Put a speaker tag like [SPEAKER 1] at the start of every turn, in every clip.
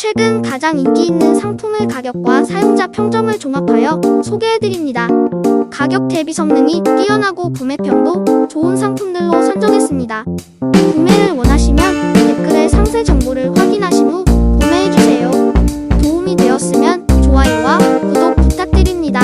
[SPEAKER 1] 최근 가장 인기 있는 상품의 가격과 사용자 평점을 종합하여 소개해드립니다. 가격 대비 성능이 뛰어나고 구매평도 좋은 상품들로 선정했습니다. 구매를 원하시면 댓글에 상세 정보를 확인하신 후 구매해주세요. 도움이 되었으면 좋아요와 구독 부탁드립니다.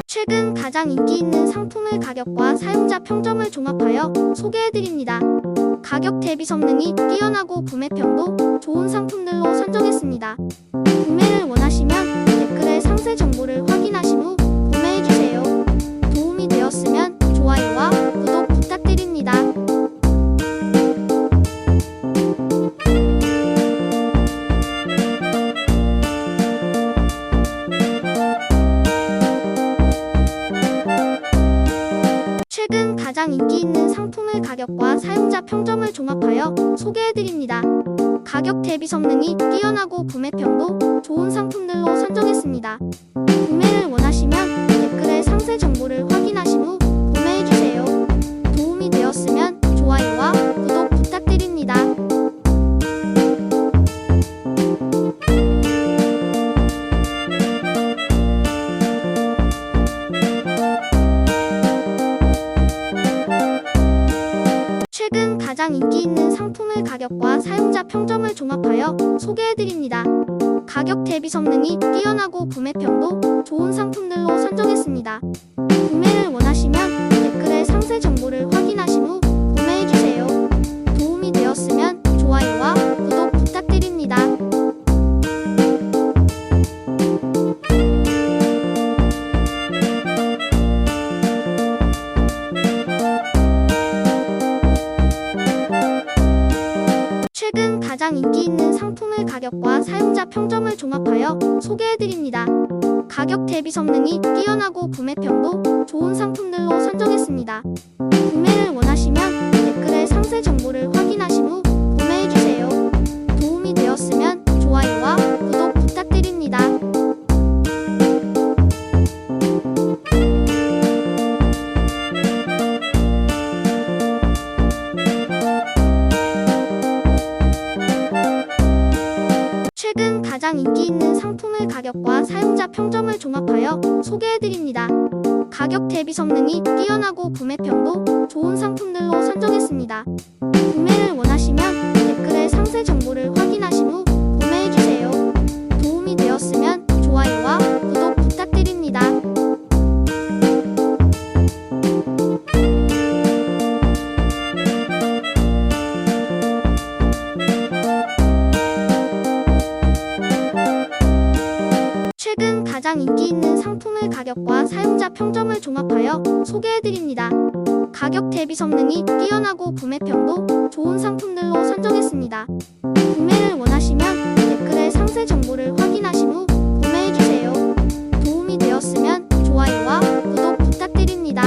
[SPEAKER 1] 최근 가장 인기 있는 상품의 가격과 사용자 평점을 종합하여 소개해드립니다. 가격 대비 성능이 뛰어나고 구매평도 좋은 상품들로 선정했습니다. 구매를 원하시면 댓글에 상세 정보를 확인하신 후 구매해주세요. 도움이 되었으면 좋아요와 구독 부탁드립니다. 최근 가장 인기 있는 상품의 가격과 사용자 평점을 종합하여 소개해드립니다. 가격 대비 성능이 뛰어나고 구매평도 좋은 상품들로 선정했습니다. 구매를 원하시면 댓글에 상세 정보를 확인하신 후 구매해주세요. 도움이 되었으면 좋아요와 구독 부탁드립니다. 최근 가장 인기 있는 상품의 가격과 사용자 평점을 종합하여 소개해드립니다. 가격 대비 성능이 뛰어나고 구매평도 좋은 상품들로 선정했습니다. 구매를 원하시면 댓글에 상세 정보를 확인하신 후 구매해주세요. 도움이 되었으면 좋아요와 구독 부탁드립니다. 최근 가장 인기 있는 상품의 가격과 사용자 평점을 종합하여 소개해드립니다. 가격 대비 성능이 뛰어나고 구매평도 좋은 상품들로 선정했습니다. 구매를 원하시면 댓글에 상세 정보를 확인하신 후 구매해주세요. 도움이 되었으면 좋아요와 구독 부탁드립니다. 최근 가장 인기 있는 상품의 가격과 사용자 평점을 종합하여 소개해드립니다. 가격 대비 성능이 뛰어나고 구매평도 좋은 상품들로 선정했습니다. 구매를 원하시면 댓글에 상세 정보를 확인하신 후 구매해주세요. 도움이 되었으면 좋아요와 구독 부탁드립니다. 최근 가장 인기 있는 상품의 가격과 사용자 평점을 종합하여 소개해드립니다. 가격 대비 성능이 뛰어나고 구매평도 좋은 상품들로 선정했습니다. 구매를 원하시면 댓글에 상세 정보를 확인하신 후 구매해주세요. 도움이 되었으면 좋아요와 구독 부탁드립니다.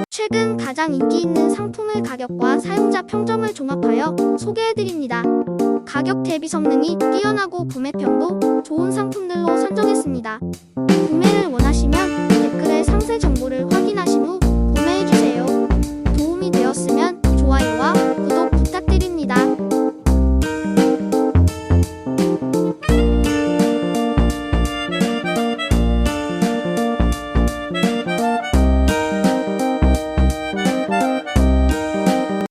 [SPEAKER 1] 최근 가장 인기 있는 상품의 가격과 사용자 평점을 종합하여 소개해드립니다. 가격 대비 성능이 뛰어나고 구매평도 좋은 상품들로 선정했습니다. 구매를 원하시면 댓글에 상세 정보를 확인하신 후 구매해주세요. 도움이 되었으면 좋아요와 구독 부탁드립니다.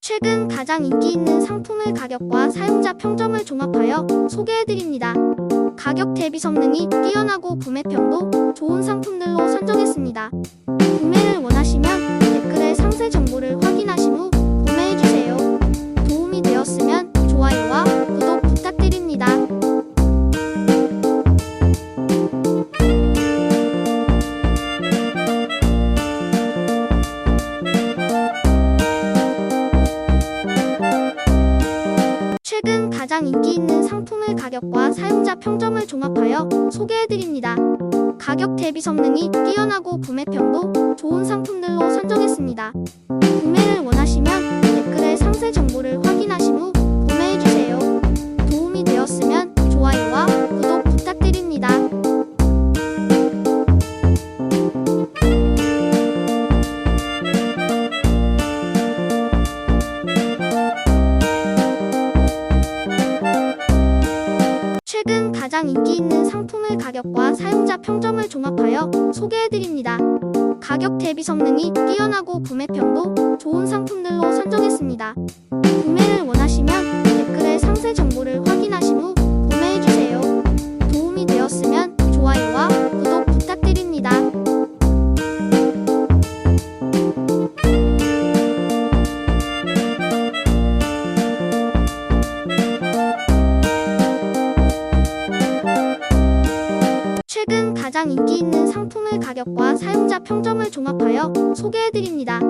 [SPEAKER 1] 최근 가장 인기 있는 상품의 가격과 사용자 평점을 종합하여 소개해드립니다. 가격 대비 성능이 뛰어나고 구매평도 좋은 상품들로 선정했습니다. 구매를 원하시면 댓글에 상세 정보를 확인하신 후 구매해주세요. 도움이 되었으면 좋아요와 구독 부탁드립니다. 최근 가장 인기 있는 상품의 가격과 사용자 평점을 종합하여 소개해드립니다. 가격 대비 성능이 뛰어나고 구매평도 좋은 상품들로 선정했습니다. 구매를 원하시면 댓글에 상세 정보를 확인하신 후 구매해주세요. 도움이 되었으면 좋아요와 구독 부탁드립니다. 최근 가장 인기 있는 상품의 가격과 사용자 평점을 종합하여 소개해드립니다. 가격 대비 성능이 뛰어나고 구매평도 좋은 상품들로 선정했습니다. 구매를 원하시면 댓글에 상세 정보를 확인하신 후 구매해주세요. 도움이 되었으면 좋아요와 구독 부탁드립니다. 최근 가장 인기 있는 상품의 가격과 사용자 평점을 종합하여 소개해드립니다.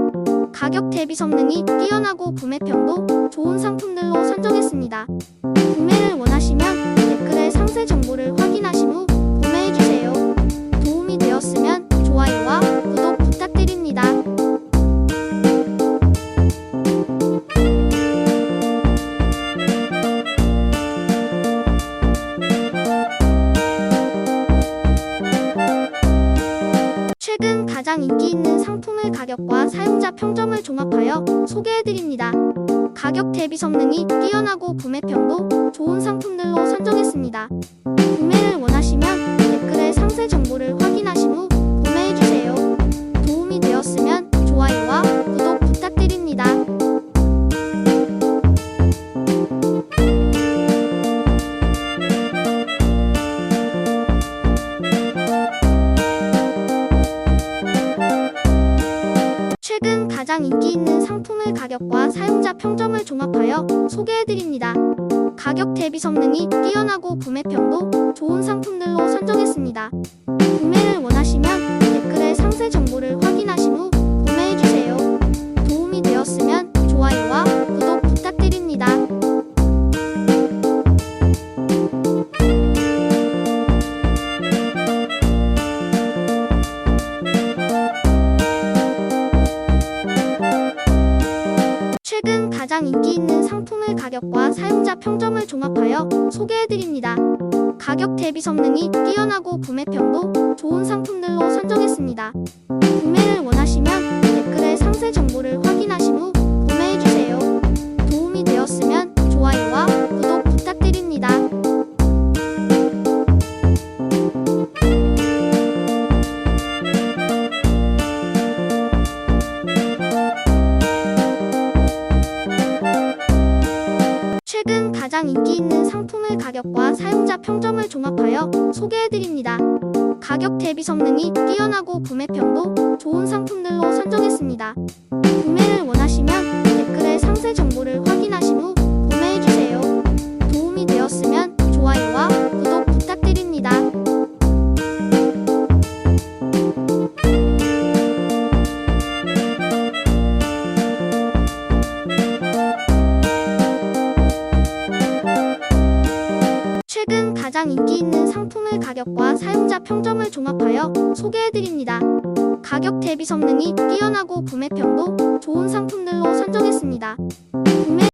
[SPEAKER 1] 가격 대비 성능이 뛰어나고 구매평도 좋은 상품들로 선정했습니다. 구매를 원하시면 댓글에 상세 정보를 확인하신 후 구매해주세요. 도움이 되었으면 좋아요와 구독 부탁드립니다. 최근 가장 인기 있는 상품의 가격과 사용자 평점을 종합하여 소개해드립니다. 가격 대비 성능이 뛰어나고 구매평도 좋은 상품들로 선정했습니다. 구매를 원하시면 댓글에 상세 정보를 확인하신 후 구매해주세요. 도움이 되었으면 좋아요와 구독 부탁드립니다. 최근 가장 인기 있는 상품의 가격과 사용자 평점을 종합하여 소개해드립니다. 가격 대비 성능이 뛰어나고 구매평도 좋은 상품들로 선정했습니다. 구매를 원하시면 댓글에 상세 정보를 확인하신 후 구매해주세요. 도움이 되었으면 좋아요와 구독 부탁드립니다. 최근 가장 인기 있는 상품의 가격과 사용자 평점을 종합하여 소개해드립니다. 가격 대비 성능이 뛰어나고 구매평도 좋은 상품들로 선정했습니다. 구매를 원하시면 댓글에 상세 정보를 확인하신 후 구매해주세요. 도움이 되었으면 좋아요와 구독 부탁드립니다. 최근 가장 인기 있는 상품의 가격과 사용자 평점을 종합하여 소개해드립니다. 가격 대비 성능이 뛰어나고 구매평도 좋은 상품들로 선정했습니다. 구매를 원하시면 댓글에 상세 정보를 확인하신 후 구매해주세요. 도움이 되었으면 좋아요와 구독 부탁드립니다. 최근 가장 인기 있는 상품의 가격과 사용자 평점을 종합하여 소개해드립니다. 가격 대비 성능이 뛰어나고 구매평도 좋은 상품들로 선정했습니다. 구매